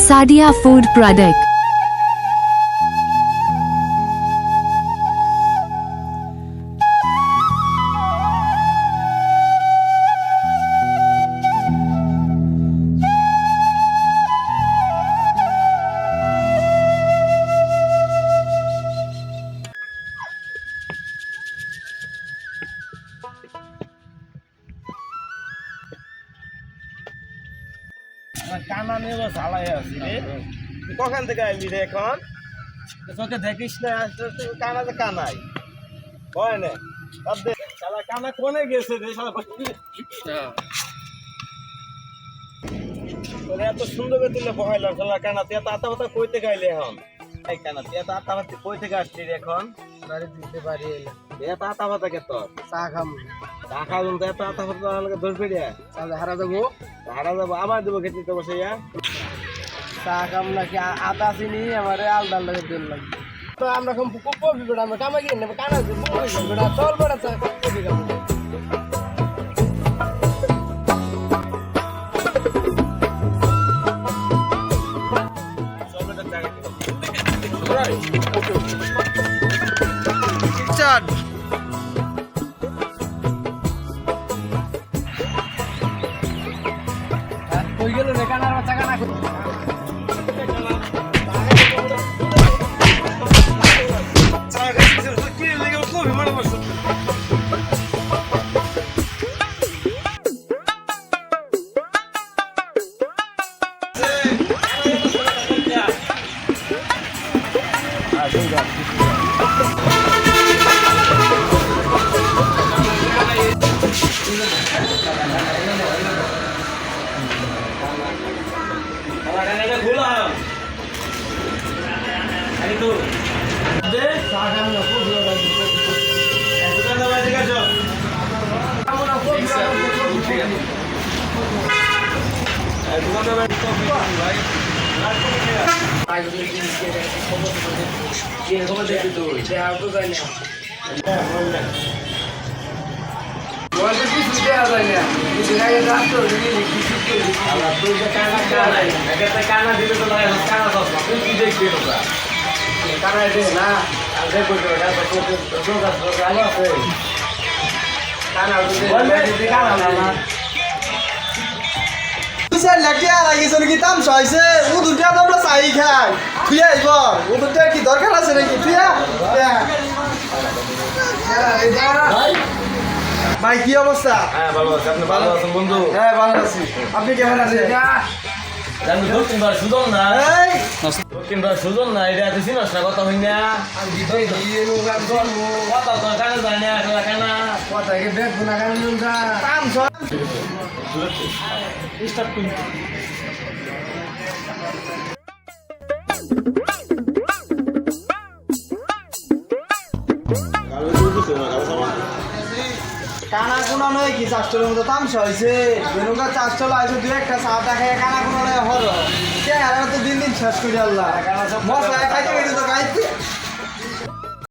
Sadia Food Product. কানা নিয়ে ঝালাই আছি রে কখন থেকে আইলি রে এখন তোকে দেখিস না কানা তো কানাই হয় না শালা কানা কোনে গেছে রে শালা তোরে এত সুন্দর করে তুলে বহাইলাম শালা কানা তুই এত আতা কইতে গাইলে এখন এই কানা তুই এত আতা কই থেকে আসছি রে এখন বাড়ি দিতে বাড়ি এলাম এত আতা কে তোর চা খাম চা খাওয়ান তো এত আতা আমাকে দোষ বেরিয়ে চা হারা দেবো হারা যাবো আবার দেবো খেতে তো বসে চা খাম নাকি আটা চিনি আমার আলাদা আলাদা তেল লাগে তো আমরা খুব কপি বেড়া আমরা কামা গিয়ে নেবো কানা বেড়া চল বেড়া চা কপি খাবো চাট কই গেল রে কানার বাচ্চা কানা কানা দিলে তো কানা চশমা তুই কি দেখবি কানা দে না দেখো তো এটা তো কানা আছে কানা দিতে কানা না স্যার লেখিয়া লাগিয়েছে নাকি তাম চাইছে ও দুটা আমরা চাই খাই তুই আইব ও দুটা কি দরকার আছে নাকি তুই ভাই কি অবস্থা? হ্যাঁ ভালো আছি আপনি ভালো আছেন বন্ধু হ্যাঁ ভালো আছি আপনি কেমন আছেন? আমি দক্ষিণবার সুজন না এই দক্ষিণবার সুজন না এটা তুই চিনস না কথা হই না কথা তো কানে যায় না একলা কানা কথাকে বেগ গুনা কান লুঙ্গা তাম চাই স্টার্ট করি কানা কোনা নয় কি চারশোর মতো তাম চাইছে বেনুকা চারশো লাগছে দুই একটা চা দেখে কানা কোনা হর কে আর তো দিন দিন শেষ করি আল্লাহ মশলা খাইতে গেছে তো খাইতে